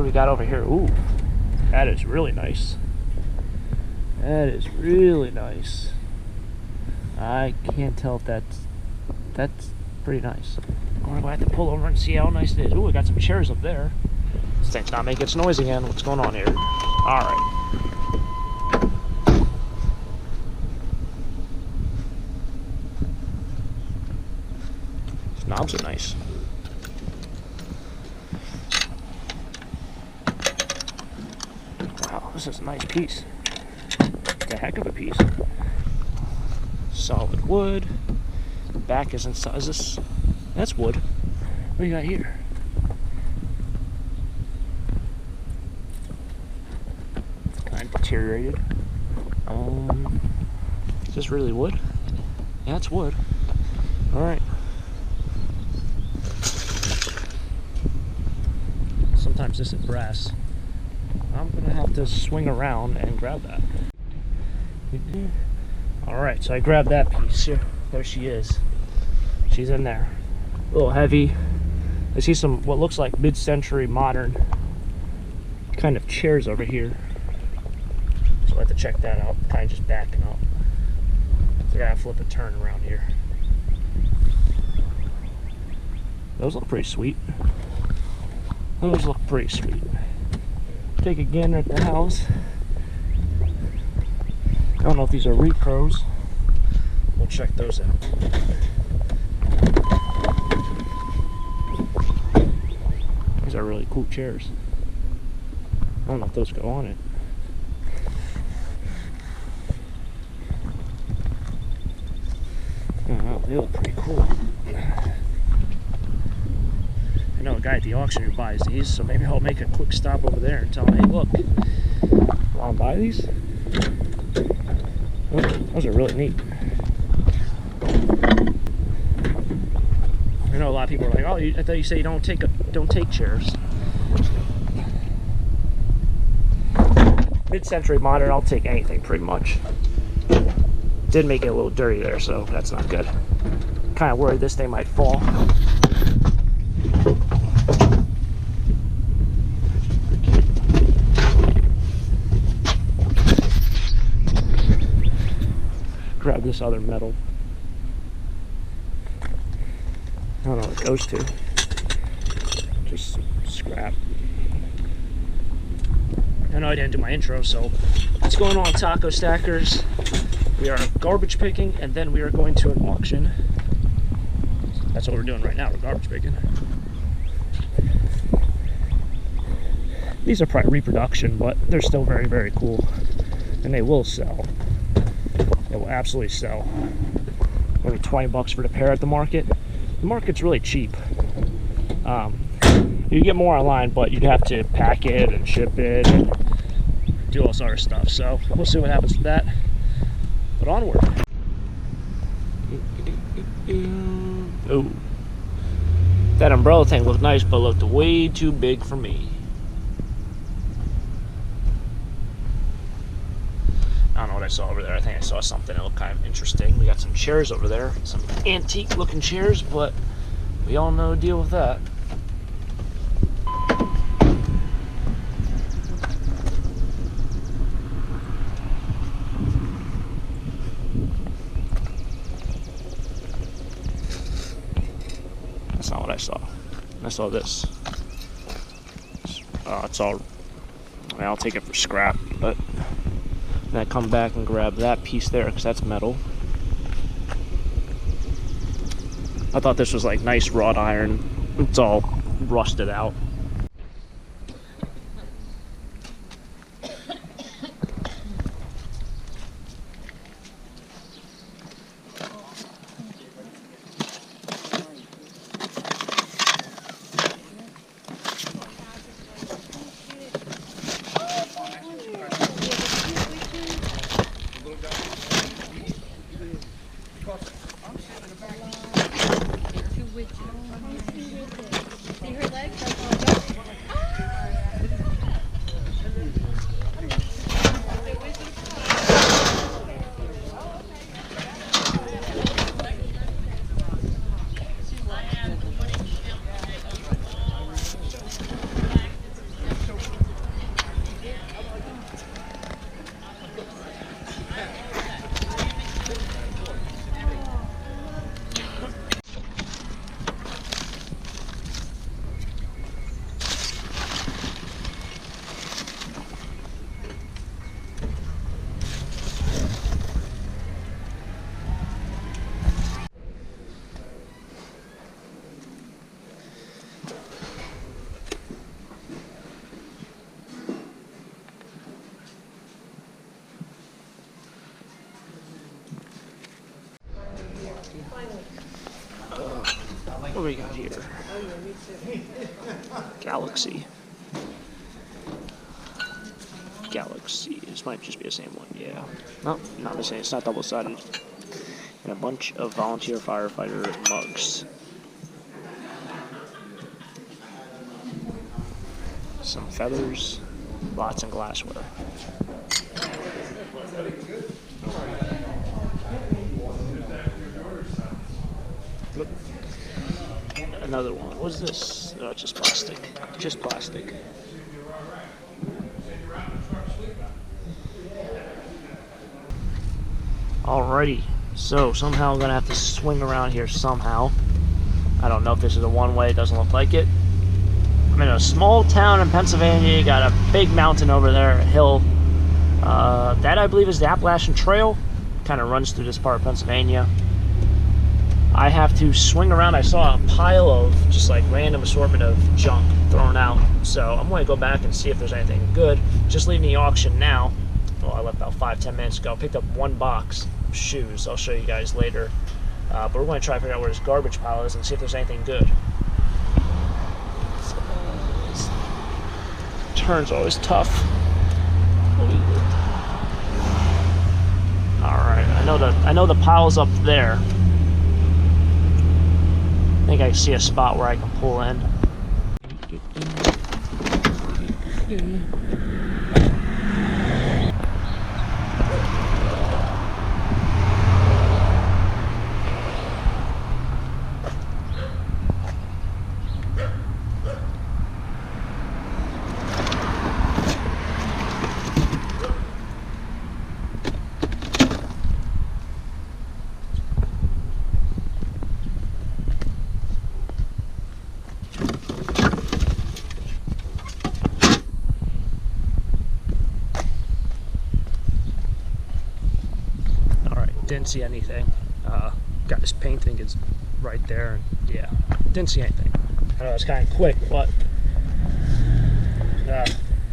we got over here? Ooh, that is really nice. That is really nice. I can't tell if that's pretty nice. We're going to have to pull over and see how nice it is. Ooh, we got some chairs up there. This thing's not making its noise again. What's going on here? Alright. These knobs are nice. Wow, this is a nice piece. It's a heck of a piece. Solid wood. The back is inside. Is this? That's wood. What do you got here? Kind of deteriorated. Is this really wood? Yeah, it's wood. Alright. Sometimes this is brass. I'm gonna have to swing around and grab that. Alright, so I grabbed that piece here. There she is. She's in there. A little heavy. I see some what looks like mid-century modern kind of chairs over here. So I have to check that out. Kind of just backing up. So I gotta flip a turn around here. Those look pretty sweet. Those look pretty sweet. Take a gander at the house. I don't know if these are repros. We'll check those out. These are really cool chairs. I don't know if those go on it. Oh, they look pretty cool. I know a guy at the auction who buys these, so maybe I'll make a quick stop over there and tell him, hey, look, want to buy these? Oh, those are really neat. I know a lot of people are like, oh, I thought you said you don't take chairs. Mid-century modern, I'll take anything pretty much. Did make it a little dirty there, so that's not good. Kind of worried this thing might fall. Grab this other metal. I don't know what it goes to. Just scrap. I know I didn't do my intro, so what's going on, taco stackers? We are garbage picking, and then we are going to an auction. That's what we're doing right now, we're garbage picking. These are probably reproduction, but they're still very, very cool. And they will sell. They will absolutely sell. Maybe 20 bucks for the pair at the market. The market's really cheap. You get more online, but you'd have to pack it and ship it and do all sort of stuff. So we'll see what happens with that. But onward. Oh, that umbrella thing looked nice, but looked way too big for me. I don't know what I saw over there. I think I saw something that looked kind of interesting. We got some chairs over there, some antique looking chairs, but we all know the deal with that. That's not what I saw. I saw this. It's all, I mean, I'll take it for scrap, but then I come back and grab that piece there because that's metal. I thought this was like nice wrought iron. It's all rusted out. See her legs? What do we got here? Galaxy. Galaxy. This might just be the same one, yeah. No, not the same. It's not double-sided. And a bunch of volunteer firefighter mugs. Some feathers. Lots of glassware. Look. Another one. What's this? Oh, it's just plastic. Just plastic. Alrighty. So, somehow I'm going to have to swing around here somehow. I don't know if this is a one-way. It doesn't look like it. I'm in a small town in Pennsylvania. You got a big mountain over there, a hill. That, I believe, is the Appalachian Trail. Kind of runs through this part of Pennsylvania. I have to swing around. I saw a pile of just like random assortment of junk thrown out. So I'm going to go back and see if there's anything good. Just leaving the auction now. Well, I left about 5-10 minutes ago. Picked up one box of shoes. I'll show you guys later. But we're going to try to figure out where this garbage pile is and see if there's anything good. Turn's always tough. Alright, I know the pile's up there. I think I see a spot where I can pull in. Didn't see anything. Got this painting is right there, and yeah, didn't see anything. I know it's kind of quick, but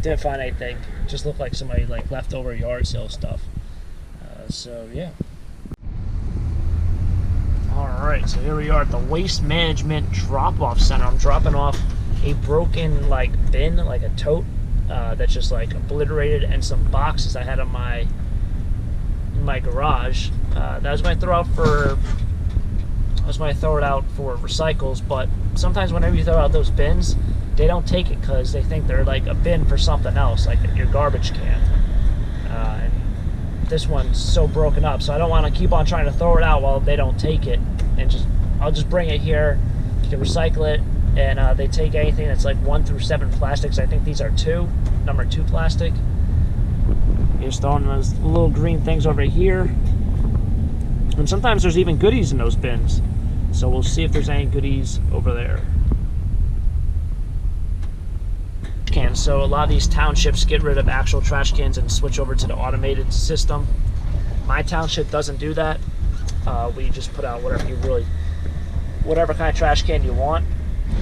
didn't find anything. Just looked like somebody like leftover yard sale stuff. So yeah. All right, so here we are at the Waste Management Drop-Off Center. I'm dropping off a broken like bin, like a tote that's just like obliterated, and some boxes I had in my garage. That was when I throw it out for recycles, but sometimes whenever you throw out those bins, they don't take it because they think they're like a bin for something else, like your garbage can. And this one's so broken up, so I don't want to keep on trying to throw it out while they don't take it. And I'll just bring it here. You can recycle it, and they take anything that's like 1 through 7 plastics. I think these are number 2 plastic. You're just throwing those little green things over here. And sometimes there's even goodies in those bins. So we'll see if there's any goodies over there. So a lot of these townships get rid of actual trash cans and switch over to the automated system. My township doesn't do that. We just put out whatever kind of trash can you want.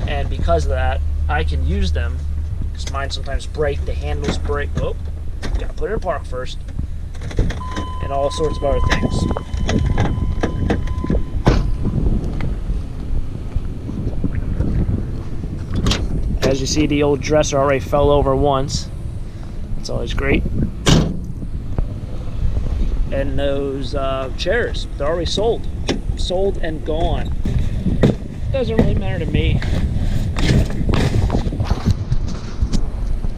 And because of that, I can use them. Because mine sometimes break, the handles break. Oh, gotta put it in park first. And all sorts of other things. As you see, the old dresser already fell over once. That's always great. And those chairs, they're already sold. Sold and gone. Doesn't really matter to me.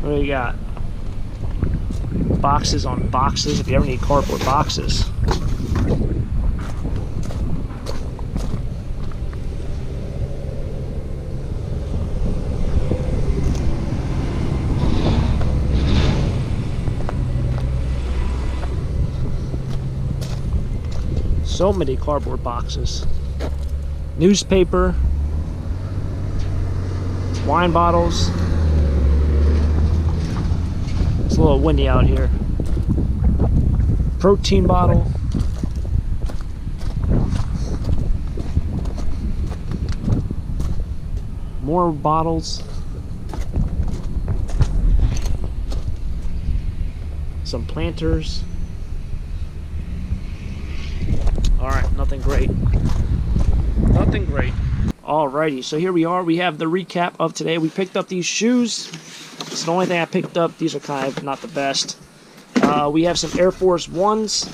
What do you got? Boxes on boxes, if you ever need cardboard boxes. So many cardboard boxes. Newspaper. Wine bottles. It's a little windy out here. Protein bottle. More bottles. Some planters. Alright, nothing great. Nothing great. Alrighty, so here we are. We have the recap of today. We picked up these shoes. It's the only thing I picked up. These are kind of not the best. We have some Air Force Ones.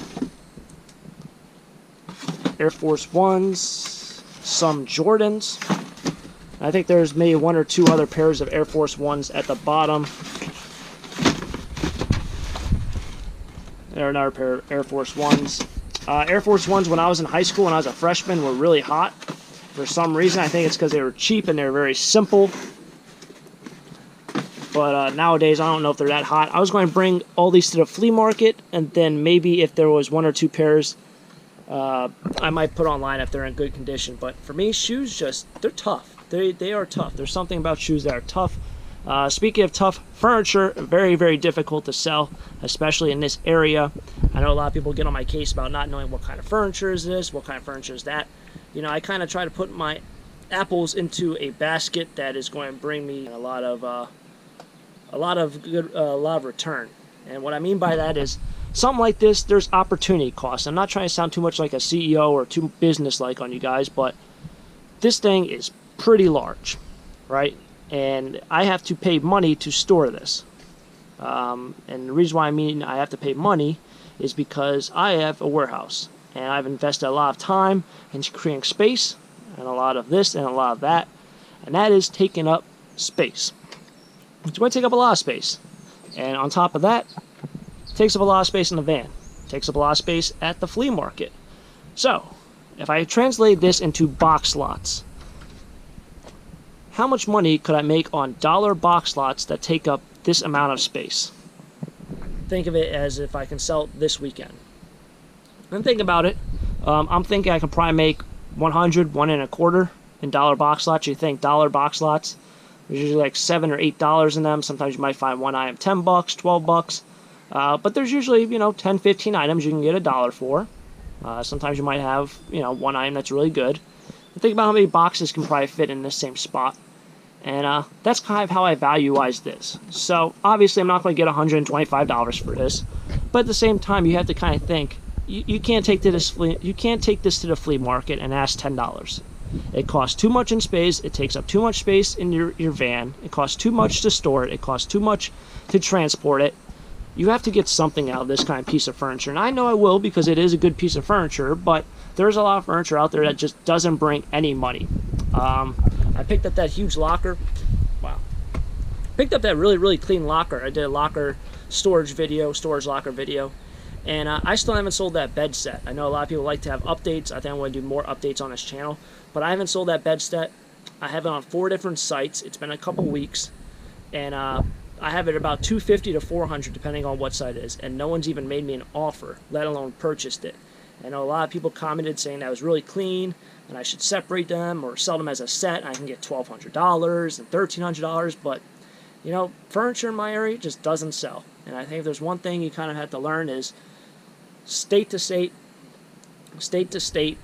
Some Jordans. I think there's maybe one or two other pairs of Air Force Ones at the bottom. There are another pair of Air Force Ones. Air Force Ones, when I was in high school, when I was a freshman, were really hot. For some reason, I think it's because they were cheap and they're very simple. But nowadays, I don't know if they're that hot. I was going to bring all these to the flea market, and then maybe if there was one or two pairs, I might put online if they're in good condition. But for me, shoes they're tough. They are tough. There's something about shoes that are tough. Speaking of tough, furniture, very, very difficult to sell, especially in this area. I know a lot of people get on my case about not knowing what kind of furniture is this, what kind of furniture is that. You know, I kind of try to put my apples into a basket that is going to bring me a lot of return. And what I mean by that is something like this, there's opportunity costs. I'm not trying to sound too much like a CEO or too business-like on you guys, but this thing is pretty large, right? And I have to pay money to store this. And the reason why I have to pay money is because I have a warehouse. And I've invested a lot of time in creating space, and a lot of this and a lot of that. And that is taking up space. It's going to take up a lot of space. And on top of that, it takes up a lot of space in the van. It takes up a lot of space at the flea market. So, if I translate this into box lots, how much money could I make on dollar box lots that take up this amount of space? Think of it as if I can sell it this weekend. And think about it. I'm thinking I can probably make 100, $1.25 in dollar box lots. You think dollar box lots? There's usually like $7 or $8 in them. Sometimes you might find one item $10, $12. But there's usually, 10, 15 items you can get $1 for. Sometimes you might have, one item that's really good. But think about how many boxes can probably fit in this same spot. And that's kind of how I value-wise this. So obviously I'm not going to get $125 for this. But at the same time, you have to kind of think, you can't take this to the flea market and ask $10. It costs too much in space. It takes up too much space in your van. It costs too much to store it. It costs too much to transport it. You have to get something out of this kind of piece of furniture. And I know I will because it is a good piece of furniture, but there's a lot of furniture out there that just doesn't bring any money. I picked up that huge locker. Wow. Picked up that really, really clean locker. I did a locker storage locker video. And I still haven't sold that bed set. I know a lot of people like to have updates. I think I'm going to do more updates on this channel. But I haven't sold that bed set. I have it on 4 different sites. It's been a couple weeks. And I have it about $250 to $400 depending on what site it is. And no one's even made me an offer, let alone purchased it. I know a lot of people commented saying that was really clean and I should separate them or sell them as a set. I can get $1,200 and $1,300. But, furniture in my area just doesn't sell. And I think if there's one thing you kind of have to learn is state to state, state to state,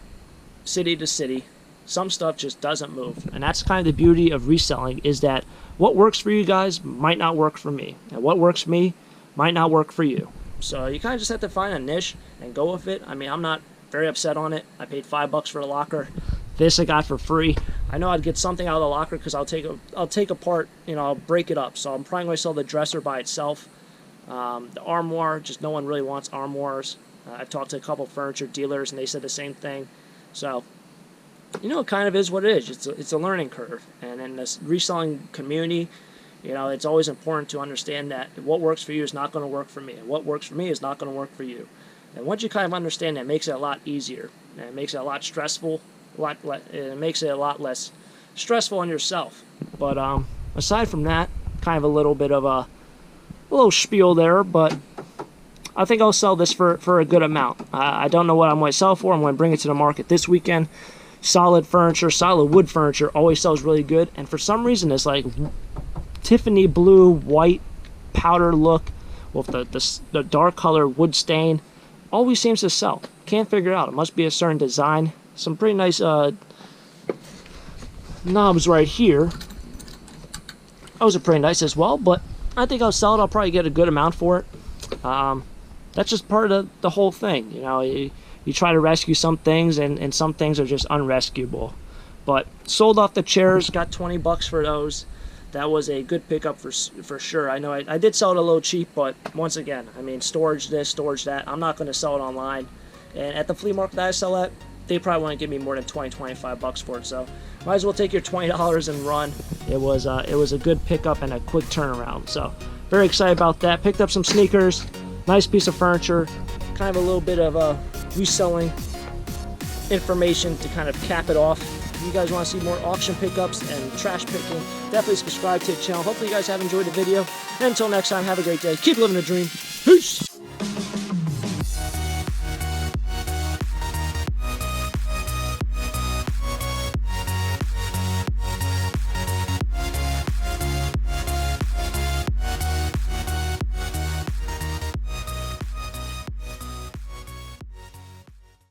city to city, some stuff just doesn't move. And that's kind of the beauty of reselling, is that what works for you guys might not work for me. And what works for me might not work for you. So you kind of just have to find a niche and go with it. I mean, I'm not very upset on it. I paid $5 for a locker. This I got for free. I know I'd get something out of the locker because I'll take apart, I'll break it up. So I'm probably going to sell the dresser by itself. The armoire, just no one really wants armoires. I've talked to a couple furniture dealers and they said the same thing. So, it kind of is what it is. It's a learning curve. And in this reselling community, it's always important to understand that what works for you is not going to work for me. And what works for me is not going to work for you. And once you kind of understand that, it makes it a lot easier. And it makes it a lot stressful. It makes it a lot less stressful on yourself. But aside from that, kind of a little bit of a little spiel there, but I think I'll sell this for a good amount. I don't know what I'm going to sell for. I'm going to bring it to the market this weekend. Solid furniture, solid wood furniture always sells really good. And for some reason, it's like Tiffany blue, white, powder look with the dark color wood stain always seems to sell. Can't figure it out. It must be a certain design. Some pretty nice knobs right here. Those are pretty nice as well, but I think I'll sell it. I'll probably get a good amount for it. That's just part of the whole thing. You try to rescue some things, and some things are just unrescuable. But sold off the chairs, got 20 bucks for those. That was a good pickup for sure. I know I did sell it a little cheap, but once again, I mean, storage this, storage that. I'm not going to sell it online. And at the flea market that I sell at, they probably wouldn't give me more than 20, 25 bucks for it. So might as well take your $20 and run. It was a good pickup and a quick turnaround. So very excited about that. Picked up some sneakers, nice piece of furniture, kind of a little bit of reselling information to kind of cap it off. If you guys want to see more auction pickups and trash picking, definitely subscribe to the channel. Hopefully you guys have enjoyed the video. And until next time, have a great day. Keep living the dream. Peace!